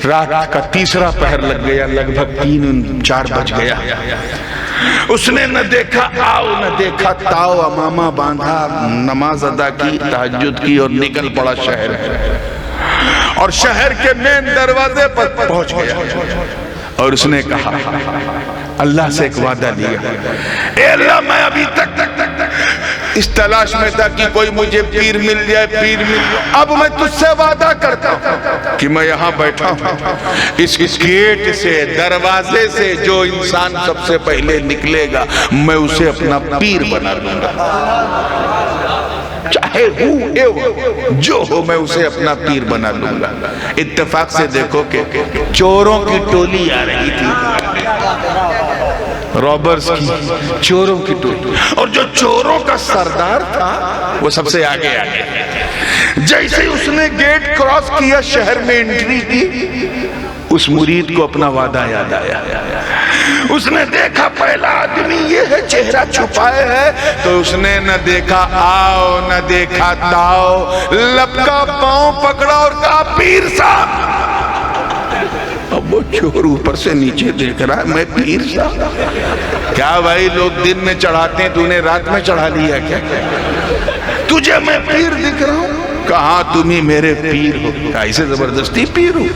رات کا تیسرا پہر لگ گیا، لگ بھگ 3-4 بج گیا۔ اس نے نہ دیکھا آؤ نہ دیکھا تاؤ، امامہ باندھا، نماز ادا کی، تہجد کی اور نکل پڑا شہر میں، اور شہر کے مین دروازے پر پہنچ گیا اور اس نے کہا اللہ سے ایک وعدہ لیا، اے اللہ میں ابھی تک اس تلاش میں تھا کہ کوئی مجھے پیر مل جائے، پیر مل جائے، اب میں تجھ سے وعدہ کرتا ہوں کہ میں یہاں بیٹھا ہوں، اس گیٹ سے، دروازے سے جو انسان سب سے پہلے نکلے گا میں اسے اپنا پیر بنا لوں گا، چاہے جو ہو میں اسے اپنا پیر بنا لوں گا۔ اتفاق سے دیکھو کہ چوروں کی ٹولی آ رہی تھی، رابرز کی، چوروں کی ٹولی، اور جو چوروں کا سردار تھا وہ سب سے آگے جیسے اس نے گیٹ کراس کیا، شہر میں انٹری کی، اس مرید کو اپنا وعدہ یاد آیا۔ اس نے دیکھا پہلا آدمی یہ ہے، چہرہ چھپائے ہے، تو اس نے نہ دیکھا آؤ نہ دیکھا تاؤ، لپکا پاؤں پکڑا اور کہا پیر صاحب۔ اب وہ چور اوپر سے نیچے دیکھ رہا ہے، میں پیر صاحب؟ کیا بھائی لوگ دن میں چڑھاتے ہیں، تو نے رات میں چڑھا لیا کیا؟ تجھے میں پیر دکھ رہا ہوں؟ کہاں تم ہی میرے پیر ہو؟ ایسے زبردستی پیر ہو؟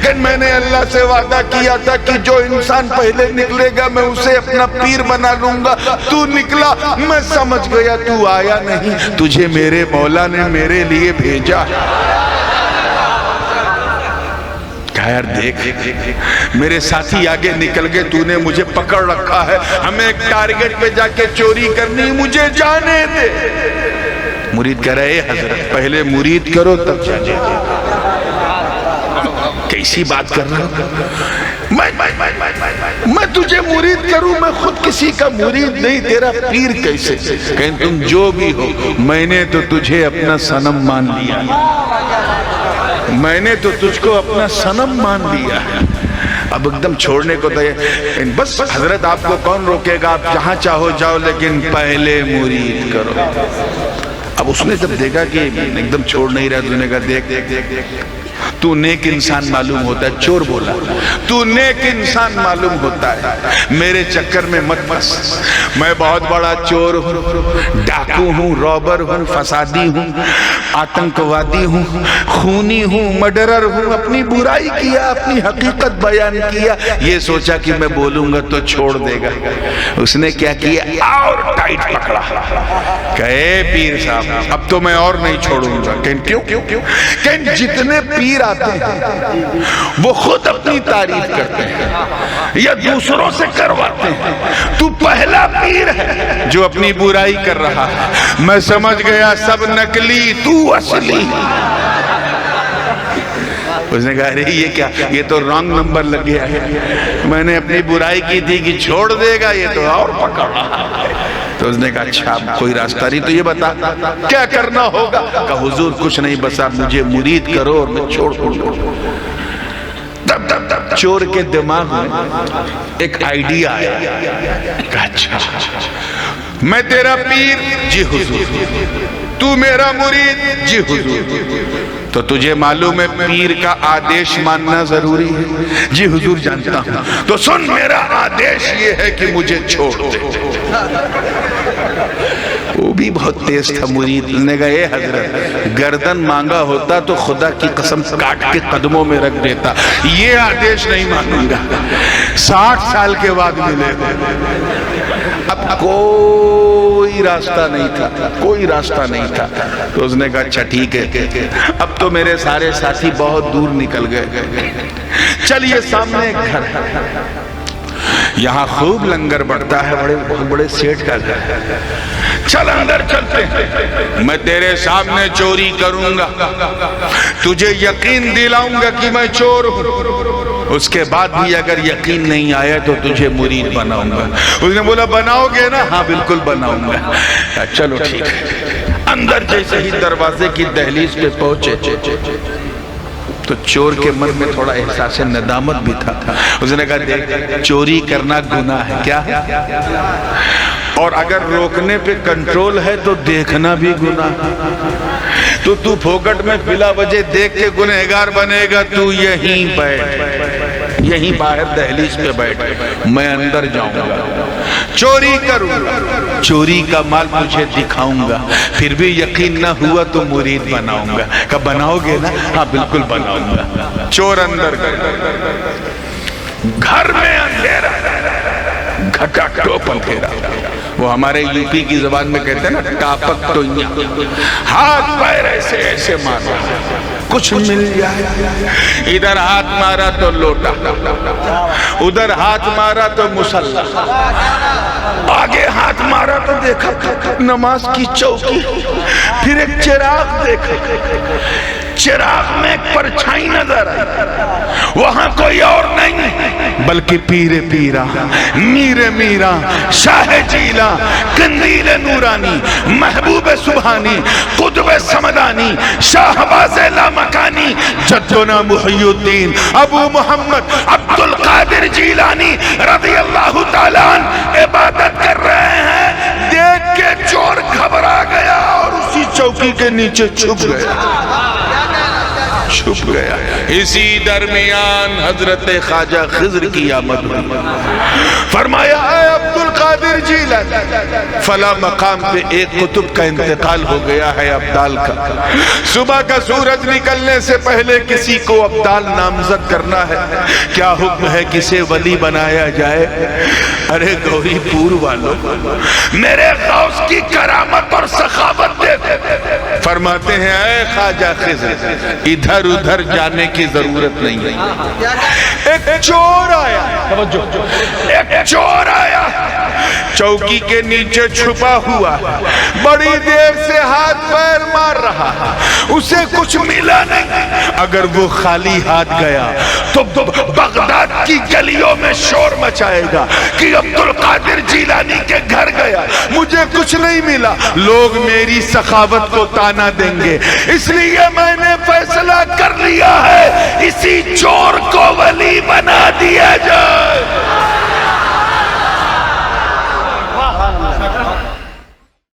کہ میں نے اللہ سے وعدہ کیا تھا کہ جو انسان پہلے نکلے گا میں اسے اپنا پیر بنا لوں گا، تو نکلا، میں سمجھ گیا تو آیا نہیں، تجھے میرے مولا نے میرے لیے بھیجا۔ کہا یار دیکھ میرے ساتھی آگے نکل گئے، تو نے مجھے پکڑ رکھا ہے، ہمیں ایک ٹارگٹ پہ جا کے چوری کرنی، مجھے جانے دے۔ مرید کہہ رہے حضرت پہلے مرید کرو تب جانے دے۔ کیسی بات کر رہا ہوں؟ میں تجھے مرید کروں، میں خود کسی کا مرید نہیں، تیرا پیر کیسے؟ کہیں تم جو بھی ہو، میں نے تو تجھے اپنا صنم مان لیا، میں نے تو تجھ کو اپنا صنم مان لیا۔ اب ایک دم چھوڑنے کو تیار، بس حضرت آپ کو کون روکے گا، آپ جہاں چاہو جاؤ، لیکن پہلے مرید کرو۔ اب اس نے جب دیکھا کہ ایک دم چھوڑ نہیں رہا، تو نے کہا دیکھ تو نیک انسان معلوم ہوتا ہے، چور بولا، تو نیک انسان معلوم ہوتا ہے، میرے چکر میں مت پھنس، میں بہت بڑا چور ہوں، ڈاکو ہوں، رابر ہوں، فسادی ہوں، آتنکوادی ہوں، خونی ہوں، مرڈرر ہوں، اپنی برائی کیا، اپنی حقیقت بیان کیا، یہ سوچا کہ میں بولوں گا تو چھوڑ دے گا۔ اس نے کیا کیا اور ٹائٹ پکڑا، کہے پیر صاحب اب تو میں اور نہیں چھوڑوں گا۔ کیوں؟ کہ جتنے پیر آتے ہیں وہ خود اپنی تعریف کرتے ہیں یا دوسروں سے کرواتے ہیں، تو پہلا پیر ہے جو اپنی برائی کر رہا ہے۔ میں سمجھ گیا سب نکلی، تو اصلی۔ اس نے کہا ارے یہ کیا، یہ تو رانگ نمبر لگ گیا ہے، میں نے اپنی برائی کی تھی کہ چھوڑ دے گا، یہ تو اور پکڑ رہا ہے۔ تو اس نے کہا اچھا کوئی راستہ نہیں تو یہ بتا کیا کرنا ہوگا؟ کہا حضور کچھ نہیں، بس آپ مجھے مرید کرو اور میں چھوڑ دوں۔ تب چور کے دماغ میں ایک آئیڈیا آیا، کہا اچھا میں تیرا پیر، جی حضور، تو میرا مرید، جی حضور، تو تجھے معلوم ہے پیر کا آدیش ماننا ضروری ہے؟ جی حضور جانتا ہوں۔ تو سن میرا آدیش یہ ہے کہ مجھے چھوڑ دے۔ وہ بھی بہت تیز تھا مرید، نے کہا اے حضرت گردن مانگا ہوتا تو خدا کی قسم کاٹ کے قدموں میں رکھ دیتا، یہ آدیش نہیں مانوں گا، 60 سال کے بعد ملے۔ اب کوئی راستہ نہیں تھا، کوئی راستہ نہیں تھا۔ تو اس نے کہا اچھا ٹھیک ہے، اب تو میرے سارے ساتھی بہت دور نکل گئے، چلیے سامنے ایک گھر ہے، یہاں خوب لنگر بڑھتا ہے، بہت بڑے سیٹ کا گھر ہے، چل اندر چلتے ہیں، میں تیرے سامنے چوری کروں گا، تجھے یقین دلاؤں گا کہ میں چور ہوں، اس کے بعد بھی اگر یقین نہیں آیا تو تجھے مرید بناؤں گا۔ اس نے بولا بناؤ گے نا؟ ہاں بالکل بناؤں گا۔ چلو ٹھیک ہے۔ اندر جیسے ہی دروازے کی دہلیز پہ پہنچے تو چور کے من میں تھوڑا احساس ندامت بھی تھا۔ اس نے کہا دیکھ چوری کرنا گناہ ہے، کیا ہے؟ اور اگر روکنے پہ کنٹرول ہے تو دیکھنا بھی گناہ. تو پھوکٹ میں بلا وجہ دیکھ کے گنہگار بنے گا. تو یہیں بیٹھ، یہیں باہر دہلیز پہ بیٹھ، میں اندر جاؤں گا، چوری کروں گا، چوری کا مال مجھے دکھاؤں گا، پھر بھی یقین نہ ہوا تو مرید بناؤں گا. کہ بناؤ گے نا؟ ہاں بالکل بناؤں گا. چور اندر گھر میں اندھیرا، گھٹا ٹوپ اندھیرا. وہ ہمارے یو پی کی زبان میں کہتے ہیں نا ٹاپک ٹوئیاں، ہاتھ پیر ایسے ایسے مارا کچھ مل جائے. ادھر ہاتھ مارا تو لوٹا، ادھر ہاتھ مارا تو مسلح، آگے ہاتھ مارا تو دیکھا نماز کی چوکی، پھر ایک چراغ دیکھا، چراغ میں ایک پرچھائی نظر آئی. وہاں کوئی اور نہیں بلکہ پیر پیرا، میر میرا، شاہ جیلا، قندیل نورانی، محبوب سبحانی، قطب سمدانی، شاہباز لامکانی، جدنا محی الدین ابو محمد عبد القادر جیلانی رضی اللہ تعالیٰ عنہ عبادت کر رہے ہیں. دیکھ کے چور گھبرا گیا اور اسی چوکی کے نیچے چھپ گیا. اسی درمیان حضرت خواجہ خضر کی آمد ہوئی. فرمایا اے عبد القادر جیلانی، فلاں مقام پہ ایک قطب کا انتقال ہو گیا ہے ابدال کا. صبح کا سورج نکلنے سے پہلے کسی کو ابدال نامزد کرنا ہے. کیا حکم ہے کسے ولی بنایا جائے؟ ارے گوری پور والوں، میرے غوث کی کرامت اور سخاوت دیکھو. فرماتے ہیں اے خواجہ خضر، ادھر ادھر جانے کی ضرورت نہیں ہے. ایک چور آیا، چوکی کے نیچے چھپا ہوا، بڑی دیر سے ہاتھ پیر مار رہا، اسے کچھ ملا نہیں. اگر وہ خالی ہاتھ گیا تو بغداد کی گلیوں میں شور مچائے گا کہ عبد القادر جیلانی کے گھر گیا، مجھے کچھ نہیں ملا. لوگ میری سخاوت کو تانا دیں گے. اس لیے میں نے فیصلہ کر لیا ہے اسی چور کو ولی بنا دیا جائے.